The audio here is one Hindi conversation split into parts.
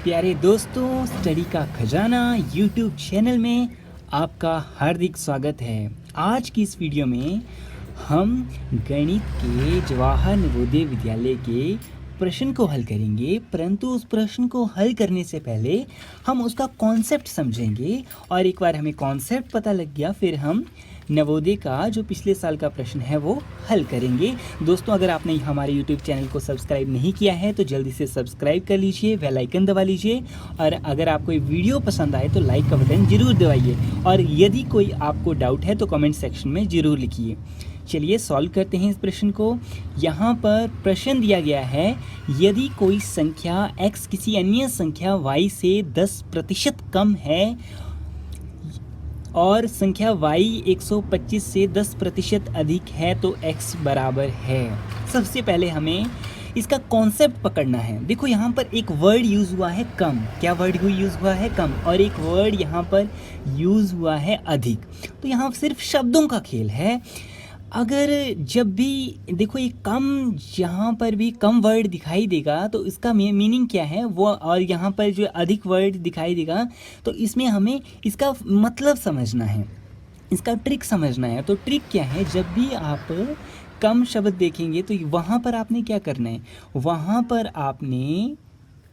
प्यारे दोस्तों, स्टडी का खजाना यूट्यूब चैनल में आपका हार्दिक स्वागत है। आज की इस वीडियो में हम गणित के जवाहर नवोदय विद्यालय के प्रश्न को हल करेंगे, परंतु उस प्रश्न को हल करने से पहले हम उसका कॉन्सेप्ट समझेंगे। और एक बार हमें कॉन्सेप्ट पता लग गया, फिर हम नवोदय का जो पिछले साल का प्रश्न है वो हल करेंगे। दोस्तों, अगर आपने हमारे यूट्यूब चैनल को सब्सक्राइब नहीं किया है तो जल्दी से सब्सक्राइब कर लीजिए, बेल आइकन दबा लीजिए। और अगर आपको ये वीडियो पसंद आए तो लाइक का बटन ज़रूर दबाइए। और यदि कोई आपको डाउट है तो कमेंट सेक्शन में ज़रूर लिखिए। चलिए सॉल्व करते हैं इस प्रश्न को। यहाँ पर प्रश्न दिया गया है, यदि कोई संख्या x किसी अन्य संख्या y से 10% कम है और संख्या y 125 से 10% अधिक है तो x बराबर है। सबसे पहले हमें इसका कॉन्सेप्ट पकड़ना है। देखो यहाँ पर एक वर्ड यूज़ हुआ है कम। क्या वर्ड यूज़ हुआ है? कम। और एक वर्ड यहाँ पर यूज़ हुआ है अधिक। तो यहाँ सिर्फ शब्दों का खेल है। अगर जब भी देखो ये कम, यहाँ पर भी कम वर्ड दिखाई देगा तो इसका मीनिंग क्या है वो, और यहाँ पर जो अधिक वर्ड दिखाई देगा तो इसमें हमें इसका मतलब समझना है, इसका ट्रिक समझना है। तो ट्रिक क्या है? जब भी आप कम शब्द देखेंगे तो वहाँ पर आपने क्या करना है, वहाँ पर आपने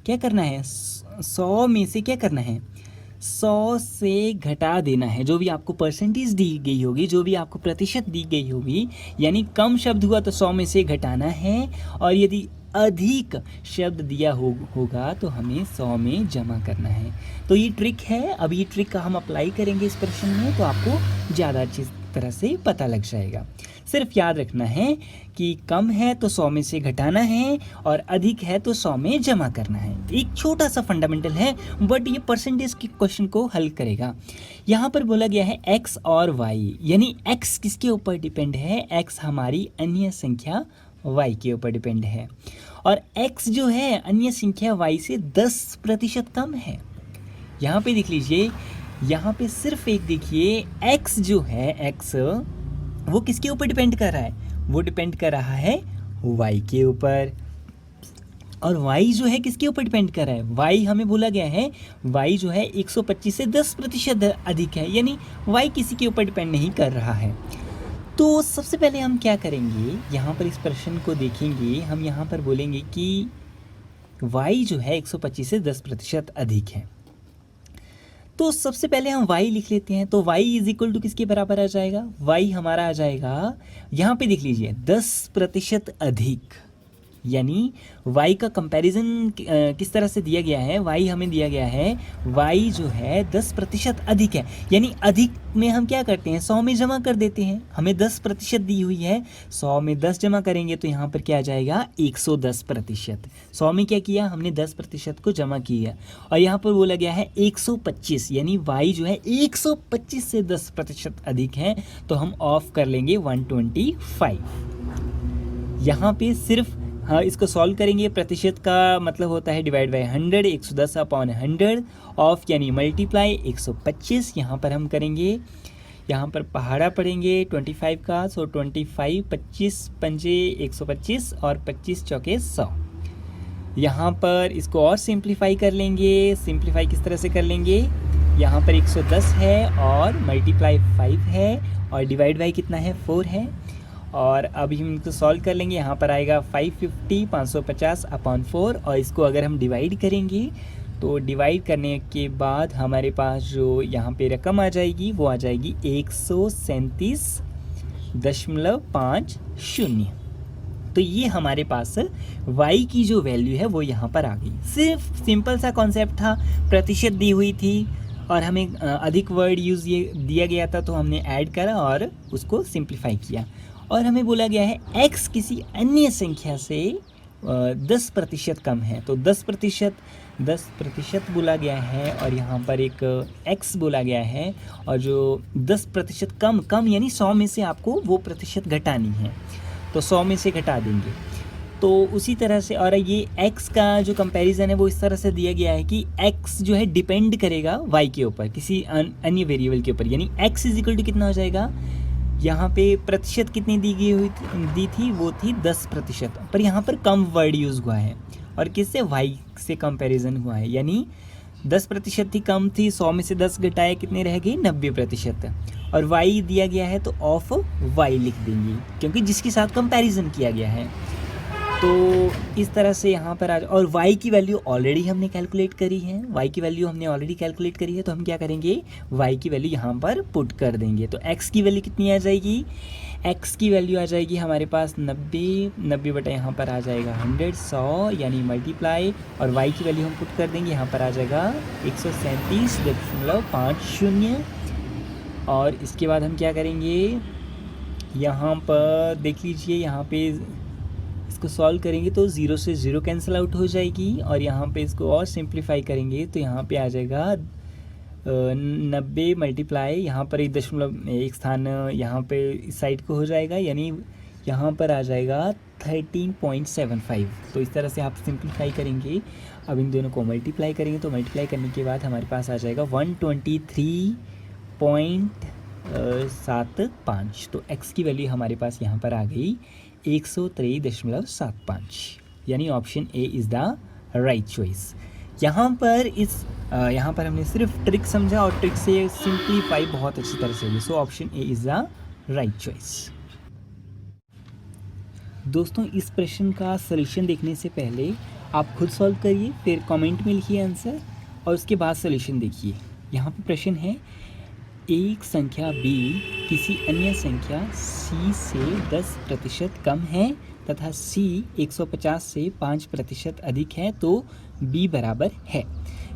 क्या करना है, 100 में से क्या करना है, 100 से घटा देना है। जो भी आपको परसेंटेज दी गई होगी, जो भी आपको प्रतिशत दी गई होगी, यानी कम शब्द हुआ तो 100 में से घटाना है। और यदि अधिक शब्द दिया होगा तो हमें 100 में जमा करना है। तो ये ट्रिक है। अब ये ट्रिक का हम अप्लाई करेंगे इस प्रश्न में तो आपको ज़्यादा अच्छी तरह से पता लग जाएगा। सिर्फ याद रखना है कि कम है तो 100 में से घटाना है और अधिक है तो 100 में जमा करना है। एक छोटा सा फंडामेंटल है, बट ये परसेंटेज के क्वेश्चन को हल करेगा। यहाँ पर बोला गया है x और y, यानी x किसके ऊपर डिपेंड है? x हमारी अन्य संख्या y के ऊपर डिपेंड है। और x जो है अन्य संख्या y से 10% कम है। यहाँ पे देख लीजिए, यहाँ पे सिर्फ एक देखिए, x जो है, x वो किसके ऊपर डिपेंड कर रहा है? वो डिपेंड कर रहा है y के ऊपर। और y जो है किसके ऊपर डिपेंड कर रहा है? y हमें बोला गया है, y जो है 125 से 10% अधिक है, यानी y किसी के ऊपर डिपेंड नहीं कर रहा है। तो सबसे पहले हम क्या करेंगे, यहाँ पर इस प्रश्न को देखेंगे। हम यहाँ पर बोलेंगे कि y जो है 125 से 10% अधिक है। तो सबसे पहले हम y लिख लेते हैं। तो y इज इक्वल टू किसके बराबर आ जाएगा? y हमारा आ जाएगा, यहाँ पे देख लीजिए, 10% अधिक, यानी y का कंपैरिजन किस तरह से दिया गया है? y हमें दिया गया है, y जो है 10% अधिक है, यानी अधिक में हम क्या करते हैं, 100 में जमा कर देते हैं। हमें 10% दी हुई है, 100 में 10 जमा करेंगे तो यहाँ पर क्या आ जाएगा, 110%। 100 में क्या किया हमने, 10% को जमा किया। और यहाँ पर बोला गया है 125, यानी y जो है 125 से 10% अधिक है, तो हम ऑफ कर लेंगे 125। यहाँ पे सिर्फ हाँ, इसको सॉल्व करेंगे। प्रतिशत का मतलब होता है डिवाइड बाय 100, 110/100 ऑफ यानी मल्टीप्लाई 125। यहाँ पर हम करेंगे, यहाँ पर पहाड़ा पढ़ेंगे 25 का। सो 25, 25 पंजे 125 और 25 चौके 100। यहाँ पर इसको और सिंप्लीफाई कर लेंगे। सिंप्लीफाई किस तरह से कर लेंगे, यहाँ पर 110 है और मल्टीप्लाई 5 है और डिवाइड बाई कितना है, 4 है। और अभी हम इसको सॉल्व कर लेंगे। यहाँ पर आएगा 550/4 और इसको अगर हम डिवाइड करेंगे तो डिवाइड करने के बाद हमारे पास जो यहाँ पे रकम आ जाएगी वो आ जाएगी 137.50। तो ये हमारे पास y की जो वैल्यू है वो यहाँ पर आ गई। सिर्फ सिंपल सा कॉन्सेप्ट था, प्रतिशत दी हुई थी और हमें अधिक वर्ड यूज़ ये दिया गया था तो हमने ऐड करा और उसको सिंप्लीफाई किया। और हमें बोला गया है x किसी अन्य संख्या से 10% कम है, तो 10% बोला गया है और यहाँ पर एक x बोला गया है। और जो 10% कम यानी 100 में से आपको वो प्रतिशत घटानी है, तो 100 में से घटा देंगे। तो उसी तरह से, और ये x का जो कंपैरिजन है वो इस तरह से दिया गया है कि x जो है डिपेंड करेगा y के ऊपर, किसी अन्य वेरिएबल के ऊपर, यानी x इज इक्वल टू कितना हो जाएगा, यहाँ पे प्रतिशत कितनी दी थी, वो थी 10%, पर यहाँ पर कम वर्ड यूज़ हुआ है और किससे, वाई से कंपैरिजन हुआ है, यानी 10% थी, कम थी, 100 में से 10 घटाए कितने रह गई, 90%। और वाई दिया गया है तो ऑफ वाई लिख देंगे क्योंकि जिसके साथ कंपैरिजन किया गया है। तो इस तरह से यहाँ पर और y की वैल्यू ऑलरेडी हमने कैलकुलेट करी है, y की वैल्यू हमने ऑलरेडी कैलकुलेट करी है, तो हम क्या करेंगे, y की वैल्यू यहाँ पर पुट कर देंगे। तो x की वैल्यू कितनी आ जाएगी, x की वैल्यू आ जाएगी हमारे पास 90 बटा यहाँ पर आ जाएगा 100 यानी मल्टीप्लाई, और y की वैल्यू हम पुट कर देंगे, यहाँ पर आ जाएगा 137.50। और इसके बाद हम क्या करेंगे, यहाँ पर देख लीजिए, यहाँ पे इसको सॉल्व करेंगे तो 0 से 0 कैंसिल आउट हो जाएगी, और यहाँ पे इसको और सिंप्लीफाई करेंगे तो यहाँ पे आ जाएगा 90 मल्टीप्लाई, यहाँ पर 1.1 स्थान यहाँ पे इस साइड को हो जाएगा, यानी यहाँ पर आ जाएगा 13.75। तो इस तरह से आप सिंप्लीफाई करेंगे। अब इन दोनों को मल्टीप्लाई करेंगे तो मल्टीप्लाई करने के बाद हमारे पास आ जाएगा 123.75। तो x की वैल्यू हमारे पास यहाँ पर आ गई 123.75, यानी option A is the right choice. यहाँ पर हमने सिर्फ ट्रिक समझा और ट्रिक से सिंप्लीफाई बहुत अच्छी तरह से हुई। So option A is the right choice. दोस्तों, इस प्रश्न का सॉल्यूशन देखने से पहले आप खुद सॉल्व करिए, फिर कमेंट में लिखिए आंसर और उसके बाद सॉल्यूशन देखिए। यहाँ पे प्रश्न है, एक संख्या b किसी अन्य संख्या c से 10% कम है तथा c 150 से 5% अधिक है तो b बराबर है।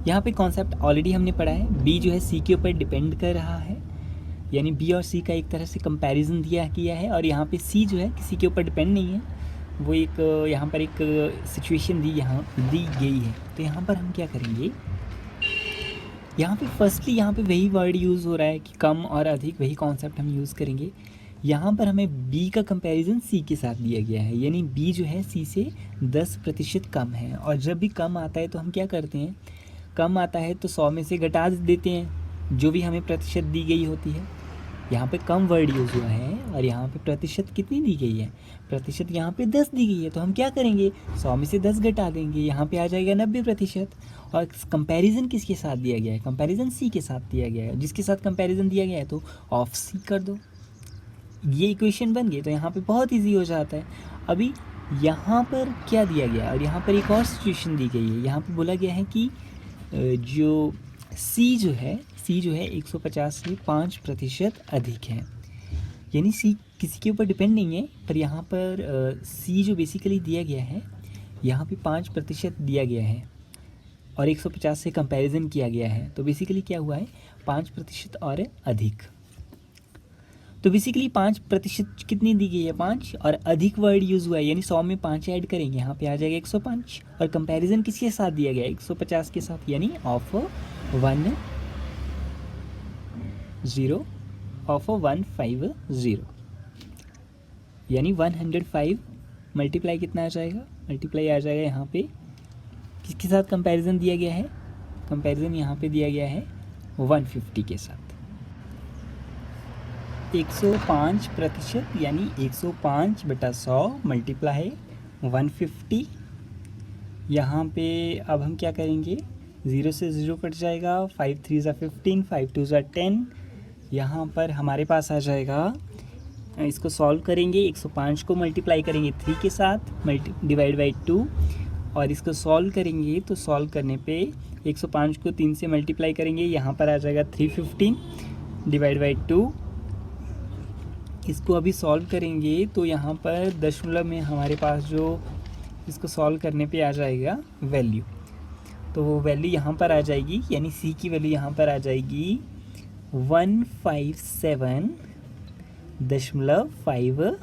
यहाँ पे कॉन्सेप्ट ऑलरेडी हमने पढ़ा है, b जो है c के ऊपर डिपेंड कर रहा है, यानी b और c का एक तरह से कंपैरिजन दिया किया है, और यहाँ पे c जो है किसी के ऊपर डिपेंड नहीं है, वो एक यहाँ पर एक सिचुएशन दी गई है। तो यहाँ पर हम क्या करेंगे, यहाँ पे फर्स्टली यहाँ पे वही वर्ड यूज़ हो रहा है कि कम और अधिक, वही कॉन्सेप्ट हम यूज़ करेंगे। यहाँ पर हमें b का कंपैरिजन c के साथ दिया गया है, यानी b जो है c से 10% कम है, और जब भी कम आता है तो हम क्या करते हैं, कम आता है तो 100 में से घटा देते हैं जो भी हमें प्रतिशत दी गई होती है। यहाँ पे कम वर्ड यूज़ हुआ है और यहाँ पे प्रतिशत कितनी दी गई है, प्रतिशत यहाँ पे 10 दी गई है, तो हम क्या करेंगे, 100 में से 10 घटा देंगे, यहाँ पे आ जाएगा 90%। और कंपैरिजन किसके साथ दिया गया है, कंपैरिजन सी के साथ दिया गया है, जिसके साथ कंपैरिजन दिया गया है तो ऑफ सी कर दो, ये इक्वेशन बन गई। तो यहाँ पे बहुत इजी हो जाता है। अभी यहाँ पर क्या दिया गया है, और यहाँ पर एक और सिचुएशन दी गई है। यहाँ पे बोला गया है कि जो सी जो है 150 से 5% अधिक है, यानी सी किसी के ऊपर डिपेंड नहीं है, पर यहाँ पर सी जो बेसिकली दिया गया है, यहाँ पे 5% दिया गया है और 150 से कंपैरिजन किया गया है, तो बेसिकली क्या हुआ है, 5% और अधिक। तो बेसिकली 5% कितनी दी गई है, 5, और अधिक वर्ड यूज़ हुआ है, यानी 100 में 5 ऐड करेंगे, यहाँ पे आ जाएगा 105, और कंपैरिजन किसके साथ दिया गया है, 150 के साथ, यानी ऑफ 150, यानी 105 मल्टीप्लाई कितना आ जाएगा, मल्टीप्लाई आ जाएगा यहाँ पे किसके साथ कंपैरिजन दिया गया है, कंपैरिजन यहाँ पे दिया गया है 150 के साथ। 105% यानी 105/100 मल्टीप्लाई 150। यहाँ पे अब हम क्या करेंगे, 0 से 0 कट जाएगा, 5 3 ज़ा 15, 5 2 ज़ा 10। यहाँ पर हमारे पास आ जाएगा, इसको सॉल्व करेंगे, 105 को मल्टीप्लाई करेंगे 3 के साथ, डिवाइड बाई 2, और इसको सॉल्व करेंगे तो सॉल्व करने पे 105 को 3 से मल्टीप्लाई करेंगे, यहाँ पर आ जाएगा 315 डिवाइड बाई 2। इसको अभी सॉल्व करेंगे तो यहाँ पर दशमलव में हमारे पास जो इसको सॉल्व करने पे आ जाएगा वैल्यू, तो वो वैल्यू यहाँ पर आ जाएगी, यानी सी की वैल्यू यहाँ पर आ जाएगी 157.5।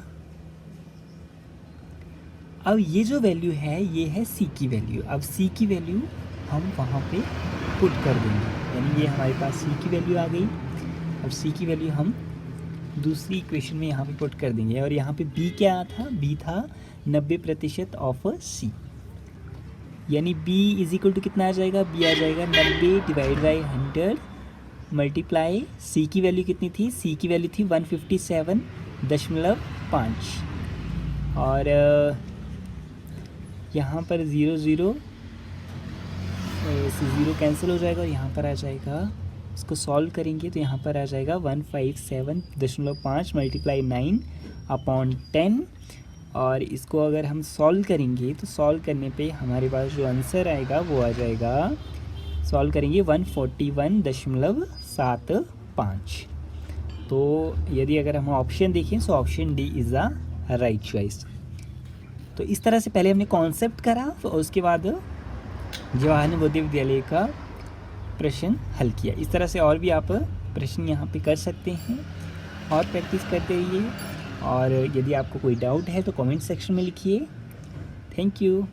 अब ये जो वैल्यू है ये है सी की वैल्यू। अब सी की वैल्यू हम वहाँ पे पुट कर देंगे, यानी ये हमारे पास सी की वैल्यू आ गई। अब सी की वैल्यू हम दूसरी इक्वेशन में यहाँ पे पुट कर देंगे, और यहाँ पे बी क्या था, बी था 90% ऑफ सी, यानी b इज इक्वल टू कितना आ जाएगा, b आ जाएगा 90 डिवाइड बाई 100 मल्टीप्लाई c की वैल्यू कितनी थी, c की वैल्यू थी 157.5, और यहाँ पर 0 0 0 कैंसिल हो जाएगा और यहाँ पर आ जाएगा, इसको सॉल्व करेंगे तो यहाँ पर आ जाएगा 157.5 मल्टीप्लाई 9 अपॉन 10। और इसको अगर हम सॉल्व करेंगे तो सॉल्व करने पे हमारे पास जो आंसर आएगा वो आ जाएगा, सॉल्व करेंगे 141.75। तो यदि अगर हम ऑप्शन देखें तो option D is the right choice. तो इस तरह से पहले हमने कॉन्सेप्ट करा और उसके बाद जवाहर नवोदय विद्यालय का प्रश्न हल किया। इस तरह से और भी आप प्रश्न यहाँ पे कर सकते हैं और प्रैक्टिस करते रहिए। और यदि आपको कोई डाउट है तो कमेंट सेक्शन में लिखिए। Thank you.